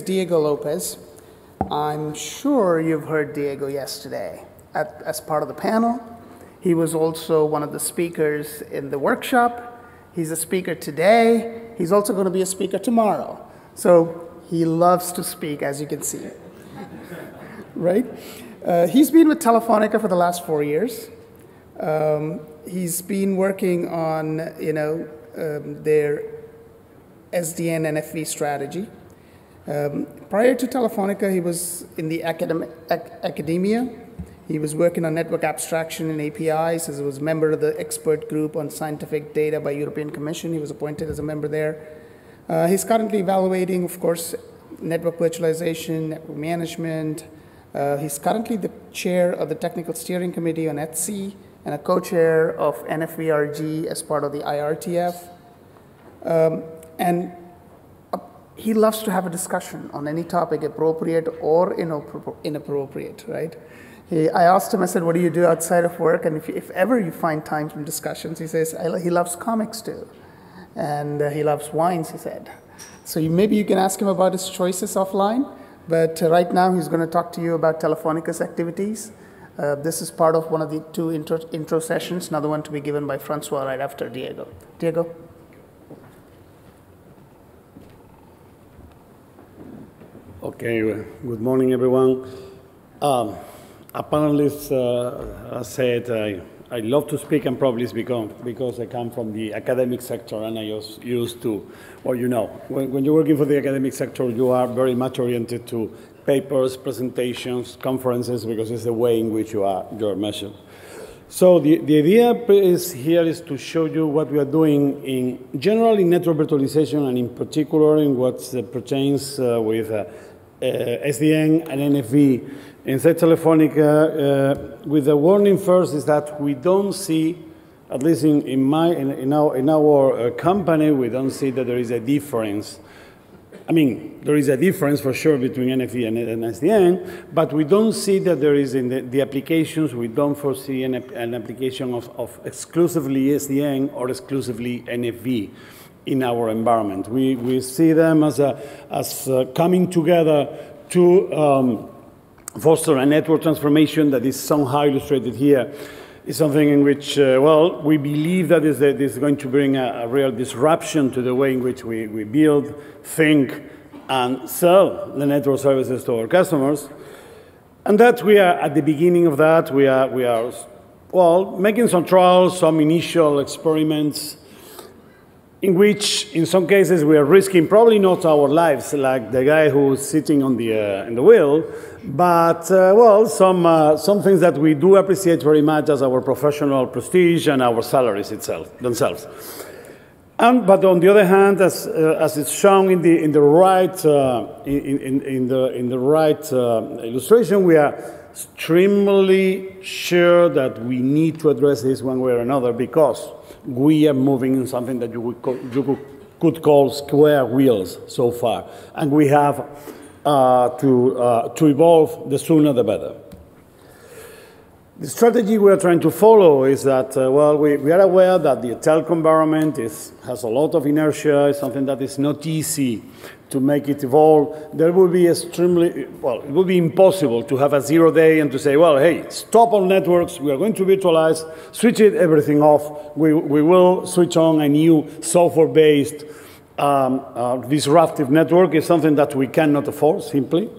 Diego Lopez. I'm sure you've heard Diego yesterday as part of the panel. He was also one of the speakers in the workshop. He's a speaker today. He's also going to be a speaker tomorrow. So he loves to speak, as you can see. Right? He's been with Telefonica for the last 4 years. He's been working on, their SDN NFV strategy. Prior to Telefonica, he was in the academia. He was working on network abstraction and APIs as he was a member of the expert group on scientific data by European Commission. He was appointed as a member there. He's currently evaluating, of course, network virtualization, network management. He's currently the chair of the technical steering committee on ETSI and a co-chair of NFV as part of the IRTF. And he loves to have a discussion on any topic, appropriate or inappropriate, right? I asked him, I said, what do you do outside of work? And if ever you find time for discussions, he says, he loves comics too. And he loves wines, he said. So maybe you can ask him about his choices offline. But right now, he's going to talk to you about Telefonica's activities. This is part of one of the two intro sessions, another one to be given by Francois right after Diego. Diego? Okay, good morning, everyone. A panelist said I love to speak, and probably it's because I come from the academic sector and I was used to, when you're working for the academic sector, you are very much oriented to papers, presentations, conferences, because it's the way in which you're measured. So the idea here is to show you what we are doing in general in network virtualization, and in particular in what pertains with SDN and NFV. Inside Telefonica, with the warning first is that we don't see, at least in our company, we don't see that there is a difference. I mean, there is a difference for sure between NFV and SDN, but we don't see that there is in the applications, we don't foresee an application of exclusively SDN or exclusively NFV in our environment. We see them as coming together to foster a network transformation that is somehow illustrated here. Is something in which, we believe that this is going to bring a real disruption to the way in which we build, think, and sell the network services to our customers. And that we are at the beginning of that. We are making some trials, some initial experiments, in which, in some cases, we are risking probably not our lives, like the guy who's sitting on in the wheel, but some things that we do appreciate very much as our professional prestige and our salaries themselves. But on the other hand, as it's shown in the right illustration, we are extremely sure that we need to address this one way or another, because we are moving in something that you could call square wheels so far, and we have to evolve, the sooner the better. The strategy we are trying to follow is that, we are aware that the telco environment has a lot of inertia. It's something that is not easy to make it evolve. There will be it will be impossible to have a 0 day and to say, hey, stop all networks, we are going to virtualize, switch everything off. We will switch on a new software-based disruptive network. Is something that we cannot afford, simply.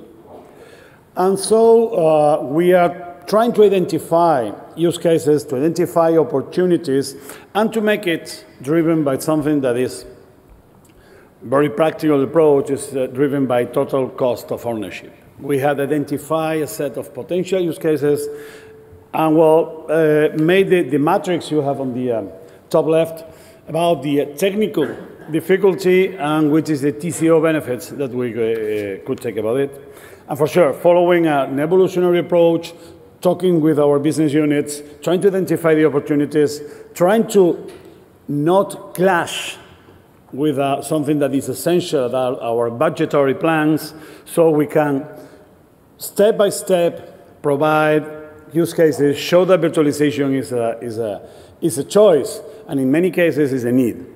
And so we are trying to identify use cases, to identify opportunities, and to make it driven by something that is very practical approach, is driven by total cost of ownership. We had identified a set of potential use cases, and made the matrix you have on the top left about the technical difficulty and which is the TCO benefits that we could take about it. And for sure, following an evolutionary approach, talking with our business units, trying to identify the opportunities, trying to not clash with something that is essential about our budgetary plans, so we can step by step provide use cases, show that virtualization is a choice, and in many cases is a need.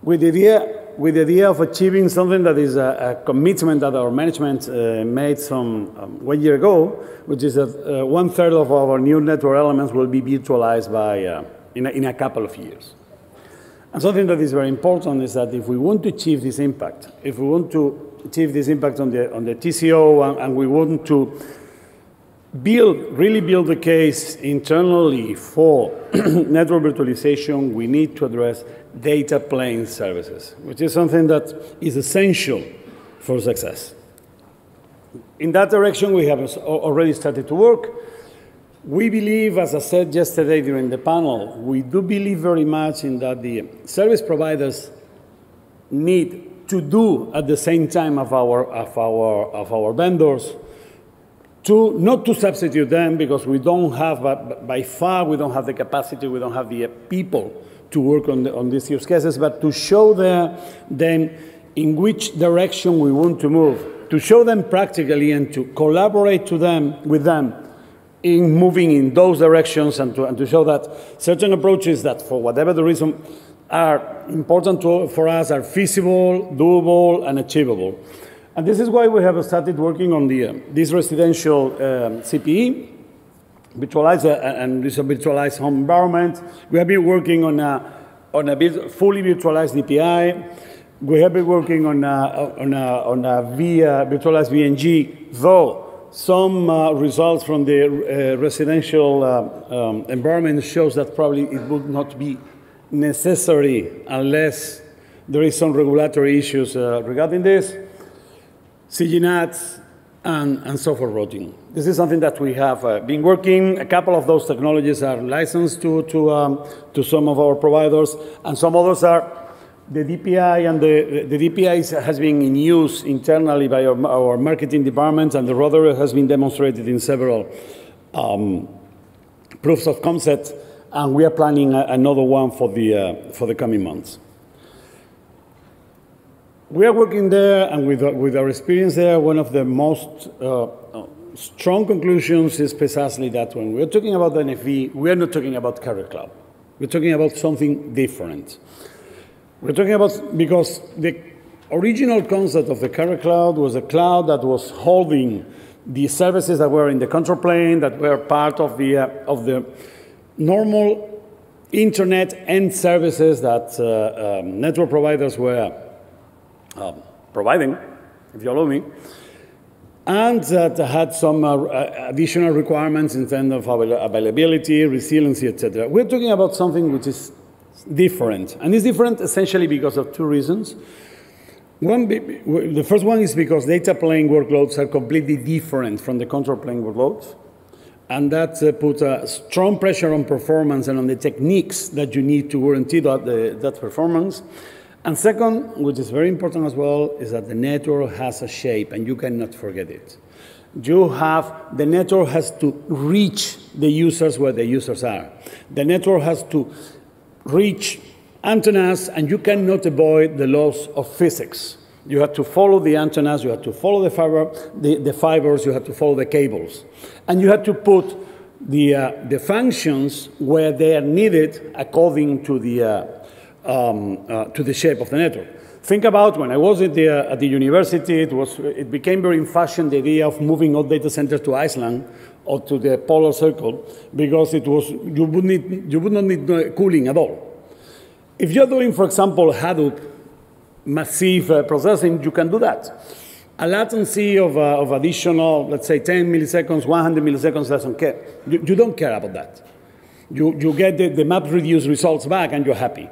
With the idea with the idea of achieving something that is a commitment that our management made some 1 year ago, which is that 1/3 of our new network elements will be virtualized by, in a couple of years. And something that is very important is that if we want to achieve this impact, if we want to achieve this impact on the TCO and we want to really build the case internally for network virtualization, we need to address data plane services, which is something that is essential for success. In that direction, we have already started to work. We believe, as I said yesterday during the panel, we do believe very much in that the service providers need to do at the same time of our vendors, not to substitute them, because we don't have, by far, we don't have the capacity, we don't have the people to work on these use cases, but to show them in which direction we want to move, to show them practically and to collaborate with them in moving in those directions, and to show that certain approaches that, for whatever the reason, are important for us, are feasible, doable, and achievable. And this is why we have started working on this residential CPE, virtualized, and this virtualized home environment. We have been working on a fully virtualized DPI. We have been working on a virtualized VNG, though some results from the residential environment shows that probably it would not be necessary unless there is some regulatory issues regarding this. CGNATs and software routing. This is something that we have been working. A couple of those technologies are licensed to some of our providers, and some others are the DPI, and the DPI has been in use internally by our marketing department, and the rudder has been demonstrated in several proofs of concept, and we are planning another one for the coming months. We are working there, and with our experience there, one of the most strong conclusions is precisely that when we're talking about the NFV, we are not talking about carrier cloud. We're talking about something different. We're talking about, because the original concept of the carrier cloud was a cloud that was holding the services that were in the control plane, that were part of the normal internet end services that network providers were providing, if you allow me, and that had some additional requirements in terms of availability, resiliency, etc. We're talking about something which is different, and it's different essentially because of two reasons. The first one is because data plane workloads are completely different from the control plane workloads, and that puts a strong pressure on performance and on the techniques that you need to guarantee that performance. And second, which is very important as well, is that the network has a shape, and you cannot forget it. The network has to reach the users where the users are. The network has to reach antennas, and you cannot avoid the laws of physics. You have to follow the antennas, you have to follow the fibers, you have to follow the cables. And you have to put the functions where they are needed according to the shape of the network. Think about when I was at the university, it became very in fashion, the idea of moving all data centers to Iceland or to the polar circle, because you would not need cooling at all. If you're doing, for example, Hadoop, massive processing, you can do that. A latency of additional, let's say, 10 milliseconds, 100 milliseconds doesn't care. You don't care about that. You get the map-reduced results back, and you're happy.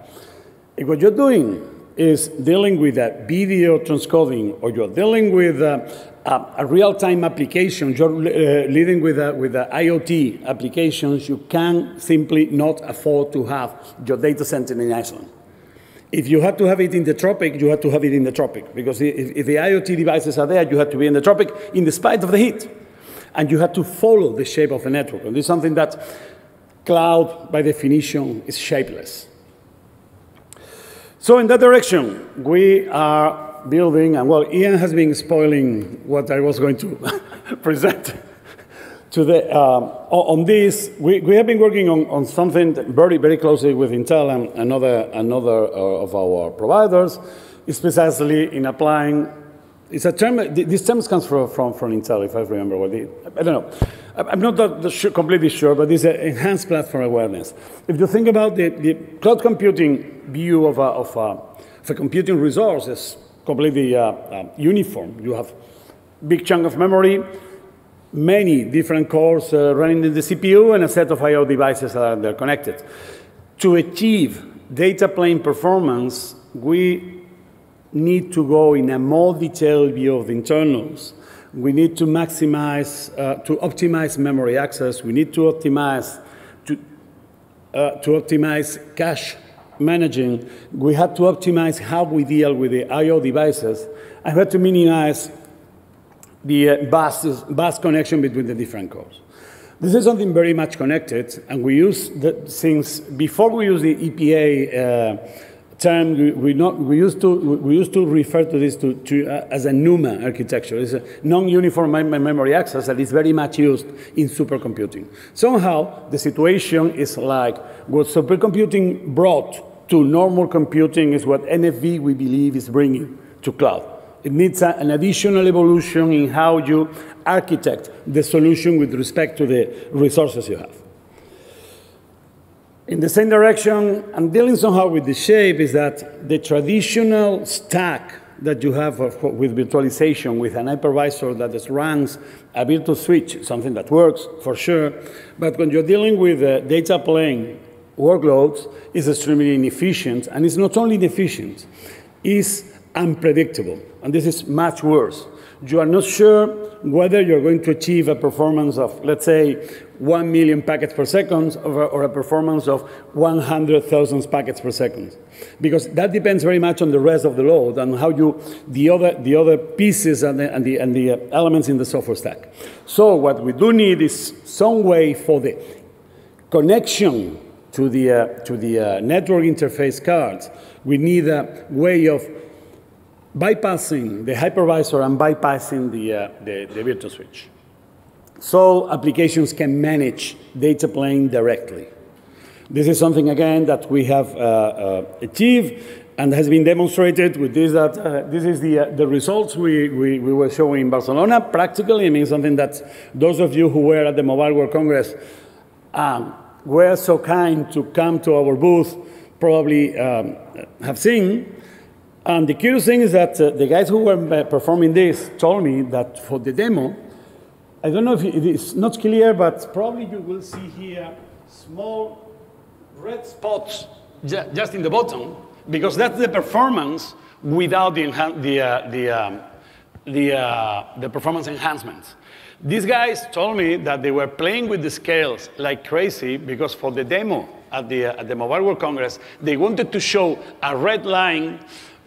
If what you're doing is dealing with a video transcoding, or you're dealing with a real-time application, you're dealing with IoT applications, you can simply not afford to have your data center in Iceland. If you have to have it in the tropic, you have to have it in the tropic, because if the IoT devices are there, you have to be in the tropic in spite of the heat. And you have to follow the shape of the network. And this is something that cloud, by definition, is shapeless. So in that direction, we are building, and well, Ian has been spoiling what I was going to present on this. We have been working on something very, very closely with Intel and another of our providers. is precisely in applying, it's a term, this term comes from Intel, if I remember what I don't know. I'm not completely sure, but it's an enhanced platform awareness. If you think about the cloud computing view of a computing resource is completely uniform. You have big chunk of memory, many different cores running in the CPU, and a set of I/O devices that are connected. To achieve data plane performance, we need to go in a more detailed view of the internals. We need to maximize, to optimize memory access. We need to optimize cache managing. We have to optimize how we deal with the I/O devices. I had to minimize the bus connection between the different cores. This is something very much connected, and we use things before we use the EPA term. We used to refer to this as a NUMA architecture. It's a non-uniform memory access that is very much used in supercomputing. Somehow the situation is like what supercomputing brought to normal computing is what NFV we believe is bringing to cloud. It needs an additional evolution in how you architect the solution with respect to the resources you have. In the same direction, I'm dealing somehow with the shape, is that the traditional stack that you have with virtualization, with an hypervisor that runs a virtual switch, something that works for sure, but when you're dealing with data plane workloads, it's extremely inefficient, and it's not only inefficient, it's unpredictable, and this is much worse. You are not sure whether you're going to achieve a performance of, let's say, 1 million packets per second or a performance of 100,000 packets per second. Because that depends very much on the rest of the load and how the other pieces and the elements in the software stack. So what we do need is some way for the connection to the network interface cards. We need a way of bypassing the hypervisor and bypassing the virtual switch. So applications can manage data plane directly. This is something, again, that we have achieved and has been demonstrated with this. This is the results we were showing in Barcelona. Practically, I mean, something that those of you who were at the Mobile World Congress were so kind to come to our booth probably have seen. And the curious thing is that the guys who were performing this told me that for the demo, I don't know if it is not clear, but probably you will see here small red spots just in the bottom, because that's the performance without the performance enhancements. These guys told me that they were playing with the scales like crazy, because for the demo at the Mobile World Congress, they wanted to show a red line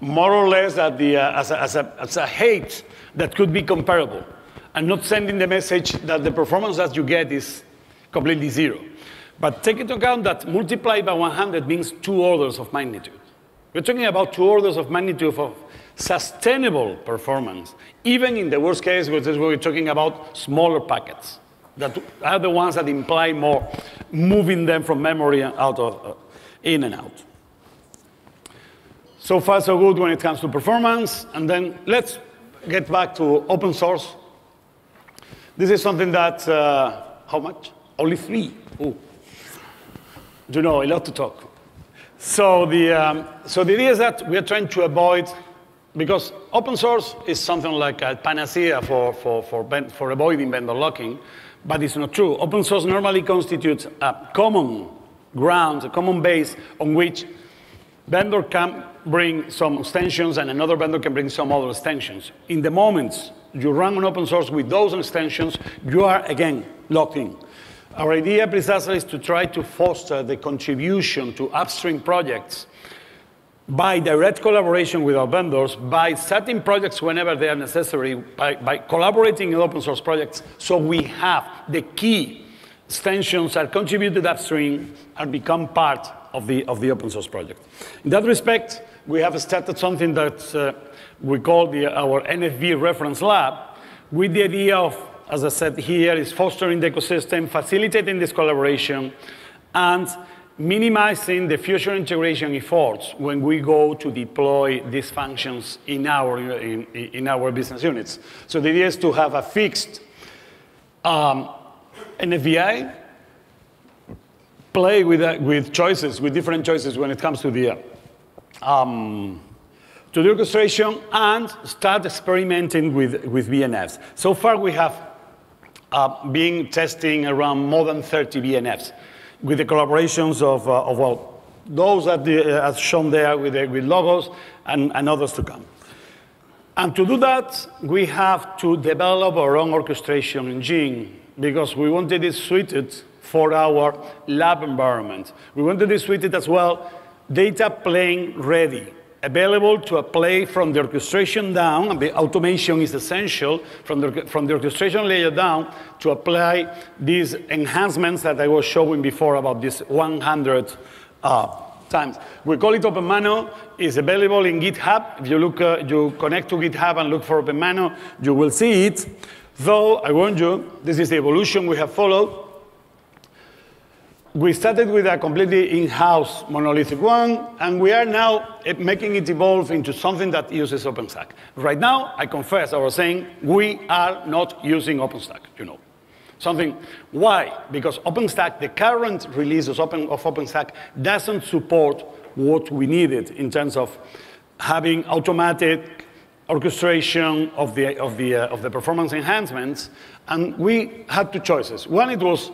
more or less as a height that could be comparable, and not sending the message that the performance that you get is completely zero. But take into account that multiplied by 100 means 2 orders of magnitude. We're talking about 2 orders of magnitude of sustainable performance, even in the worst case, which is where we're talking about smaller packets that are the ones that imply more moving them from memory in and out. So far, so good when it comes to performance. And then let's get back to open source. This is something that, how much? Only 3. Ooh. You know, a lot to talk. So the idea is that we are trying to avoid, because open source is something like a panacea for avoiding vendor locking, but it's not true. Open source normally constitutes a common ground, a common base on which vendor can bring some extensions and another vendor can bring some other extensions. In the moment you run on open source with those extensions, you are, again, locked in. Our idea precisely is to try to foster the contribution to upstream projects by direct collaboration with our vendors, by setting projects whenever they are necessary, by collaborating in open source projects, so we have the key extensions that contributed upstream and become part of the open source project. In that respect, we have started something that we call our NFV reference lab, with the idea of, as I said here, is fostering the ecosystem, facilitating this collaboration, and minimizing the future integration efforts when we go to deploy these functions in our business units. So the idea is to have a fixed NFVI, play with choices, with different choices when it comes to the orchestration, and start experimenting with BNFs. So far, we have been testing around more than 30 BNFs with the collaborations of well, those that are shown there with logos and others to come. And to do that, we have to develop our own orchestration engine because we wanted it suited for our lab environment. We wanted it suited as well, data plane ready, available to apply from the orchestration down, and the automation is essential from the orchestration layer down to apply these enhancements that I was showing before about this 100 times. We call it OpenMano. It's available in GitHub. If you look, you connect to GitHub and look for OpenMano, you will see it. Though, I warn you, this is the evolution we have followed. We started with a completely in-house monolithic one, and we are now making it evolve into something that uses OpenStack. Right now, I confess, I was saying, we are not using OpenStack, you know. Why? Because OpenStack, the current release of OpenStack doesn't support what we needed in terms of having automatic orchestration of the performance enhancements, and we had two choices. One, it was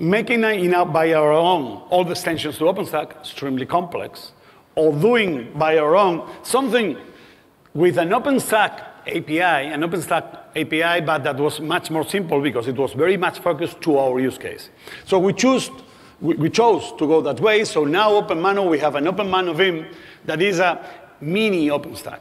making by our own all the extensions to OpenStack, extremely complex, or doing by our own something with an OpenStack API, but that was much more simple because it was very much focused to our use case. So we chose to go that way. So now OpenMano, we have an OpenMano Vim that is a mini OpenStack.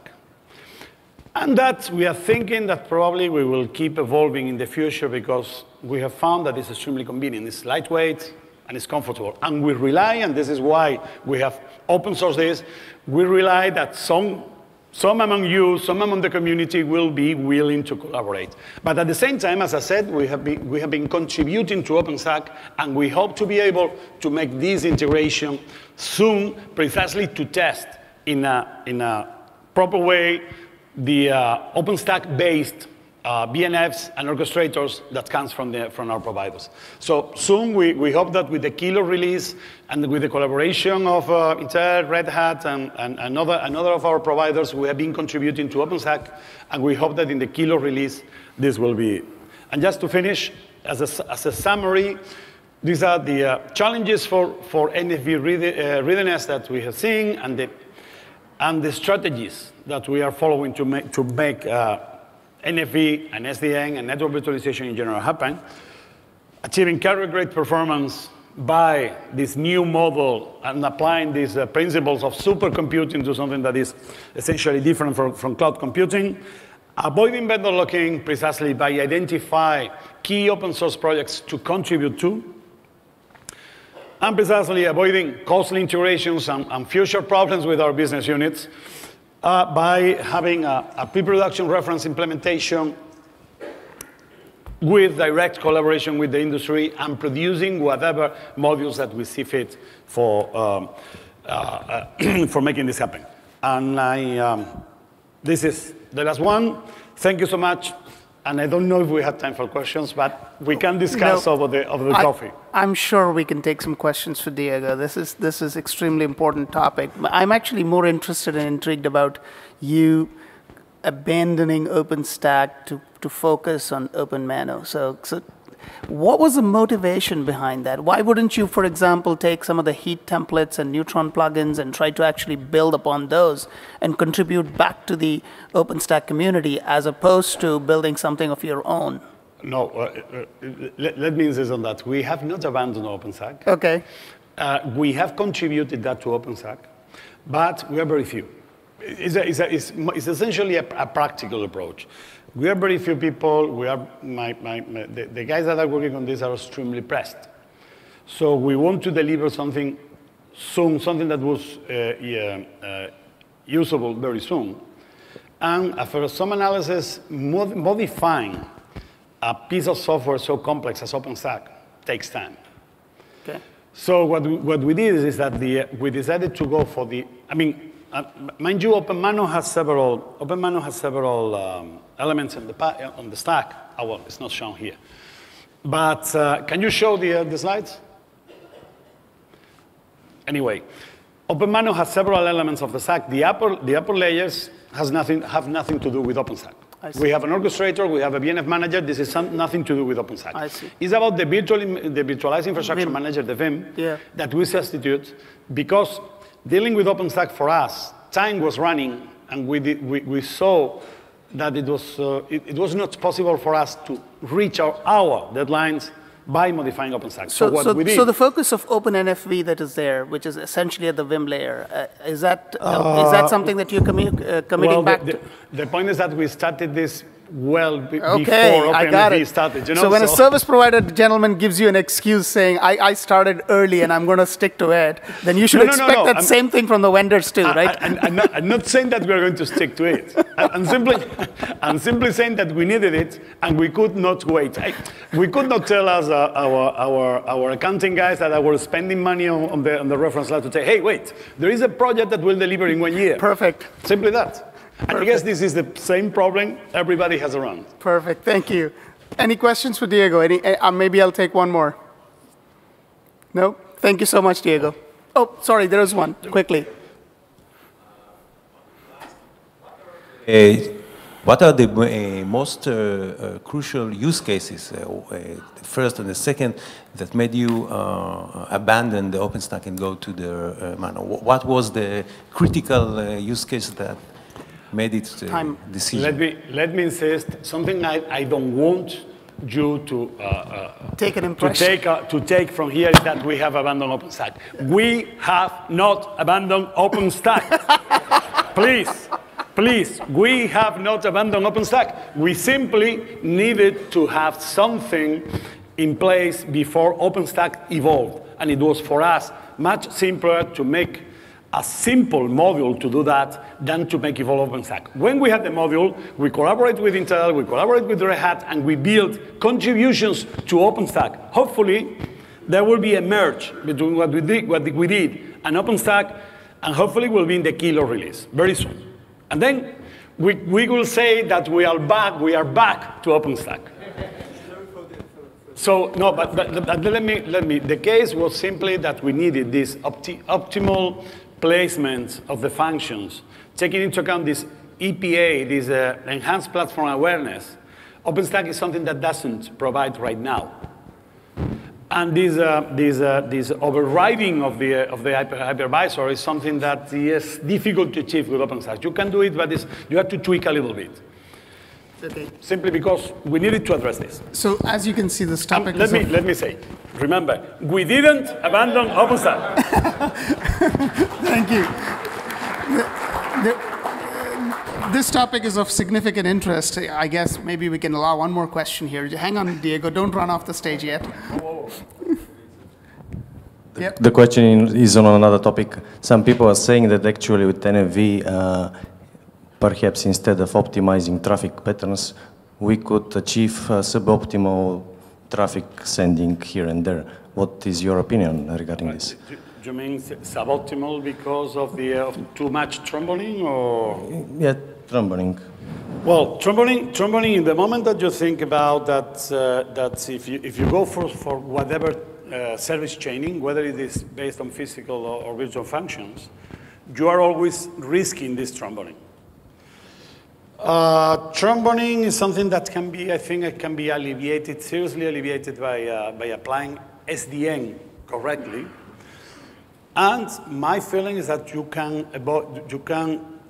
And that we are thinking that probably we will keep evolving in the future because we have found that it's extremely convenient. It's lightweight and it's comfortable. And we rely, and this is why we have open sourced this, we rely that some among you, some among the community will be willing to collaborate. But at the same time, as I said, we have been contributing to OpenStack, and we hope to be able to make this integration soon, precisely to test in a proper way the OpenStack-based BNFs and orchestrators that comes from our providers. So soon, we hope that with the killer release and with the collaboration of Intel, Red Hat, and another of our providers, we have been contributing to OpenStack, and we hope that in the killer release, this will be. And just to finish, as a summary, these are the challenges for NFV readiness that we have seen, and the strategies that we are following to make NFV and SDN and network virtualization in general happen, achieving carrier-grade performance by this new model and applying these principles of supercomputing to something that is essentially different from cloud computing, avoiding vendor locking precisely by identifying key open source projects to contribute to, and precisely avoiding costly integrations and future problems with our business units by having a pre-production reference implementation with direct collaboration with the industry and producing whatever modules that we see fit for making this happen. And this is the last one. Thank you so much. And I don't know if we have time for questions, but we can discuss over the coffee. I'm sure we can take some questions for Diego. This is extremely important topic. I'm actually more interested and intrigued about you abandoning OpenStack to focus on OpenMano. So what was the motivation behind that? Why wouldn't you, for example, take some of the heat templates and Neutron plugins and try to actually build upon those and contribute back to the OpenStack community as opposed to building something of your own? No, let me insist on that. We have not abandoned OpenStack. Okay. We have contributed that to OpenStack, but we are very few. It's essentially a practical approach. We are very few people. We are the guys that are working on this are extremely pressed. So we want to deliver something soon, something that was usable very soon. And after some analysis, modifying a piece of software so complex as OpenStack takes time. Okay. So what we did is that we decided to go for the, I mean, mind you, OpenMano has several elements on the stack. Oh, well, it's not shown here. But can you show the slides? Anyway, OpenMano has several elements of the stack. The upper layers have nothing to do with OpenStack. We have an orchestrator, we have a VNF manager. This is nothing to do with OpenStack. I see. It's about the virtualized infrastructure manager, the VIM, that we substitute because dealing with OpenStack for us, time was running, and we saw that it was not possible for us to reach our deadlines by modifying OpenStack. So what we did. So the focus of OpenNFV that is there, which is essentially at the Vim layer, is that something that you're committing back to? The point is that we started this before I got OpenNFV it. started. You know? So when a service provider gentleman gives you an excuse saying, I started early and I'm going to stick to it, then you should expect that same thing from the vendors too, right? I'm not saying that we're going to stick to it. I'm simply saying that we needed it and we could not wait. We could not tell us our accounting guys that I were spending money on the reference lab to say, hey, wait, there is a project that will deliver in 1 year. Perfect. Simply that. And I guess this is the same problem everybody has around. Perfect, thank you. Any questions for Diego? Maybe I'll take one more. No? Thank you so much, Diego. Oh, sorry, there is one, quickly. What are the most crucial use cases, the first and the second, that made you abandon the OpenStack and go to the Mano? What was the critical use case that made it decision? Let me insist, something I don't want you to take an impression. To take from here is that we have abandoned OpenStack. We have not abandoned OpenStack. Please, we have not abandoned OpenStack. We simply needed to have something in place before OpenStack evolved. And it was for us much simpler to make a simple module to do that than to make evolve OpenStack. When we had the module, we collaborate with Intel, we collaborate with Red Hat, and we build contributions to OpenStack. Hopefully, there will be a merge between what we did and OpenStack, and hopefully we'll be in the killer release very soon. And then we will say that we are back to OpenStack. So no, but let me. The case was simply that we needed this optimal placement of the functions, taking into account this EPA, this enhanced platform awareness. OpenStack is something that doesn't provide right now. And this overriding of the hypervisor is something that is difficult to achieve with OpenStack. You can do it, but you have to tweak a little bit. Okay. Simply because we needed to address this. So as you can see, this topic let me say, remember, we didn't abandon OpenStack. Thank you. This topic is of significant interest. I guess maybe we can allow one more question here. Hang on, Diego. Don't run off the stage yet. Yep. The question is on another topic. Some people are saying that actually with NFV, perhaps instead of optimizing traffic patterns, we could achieve suboptimal traffic sending here and there. What is your opinion regarding this? Do you mean suboptimal because of too much tromboning, or? Yeah, tromboning. Well, tromboning. In the moment that you think about that if you go for whatever service chaining, whether it is based on physical or virtual functions, you are always risking this tromboning. Tromboning is something that can be, I think, it can be alleviated, seriously alleviated by applying SDN correctly. And my feeling is that you can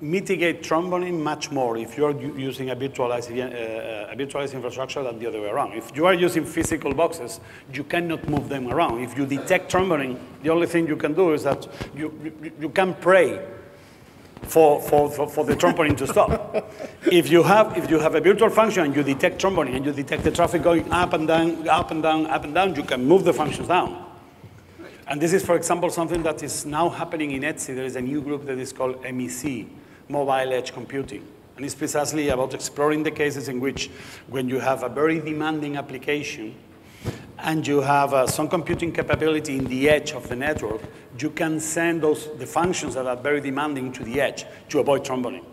mitigate tromboning much more if you are using a virtualized infrastructure than the other way around. If you are using physical boxes, you cannot move them around. If you detect tromboning, the only thing you can do is that you can pray for the tromboning to stop. If you have a virtual function and you detect tromboning and you detect the traffic going up and down, up and down, up and down, you can move the functions down. And this is, for example, something that is now happening in ETSI. There is a new group that is called MEC, Mobile Edge Computing. And it's precisely about exploring the cases in which, when you have a very demanding application, and you have some computing capability in the edge of the network, you can send the functions that are very demanding to the edge to avoid trumbuling.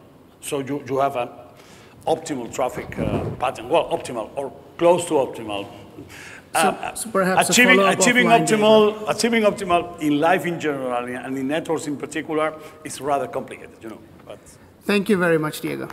So you have an optimal traffic pattern, well, optimal or close to optimal. So perhaps achieving offline optimal in life in general and in networks in particular is rather complicated, you know. But thank you very much, Diego.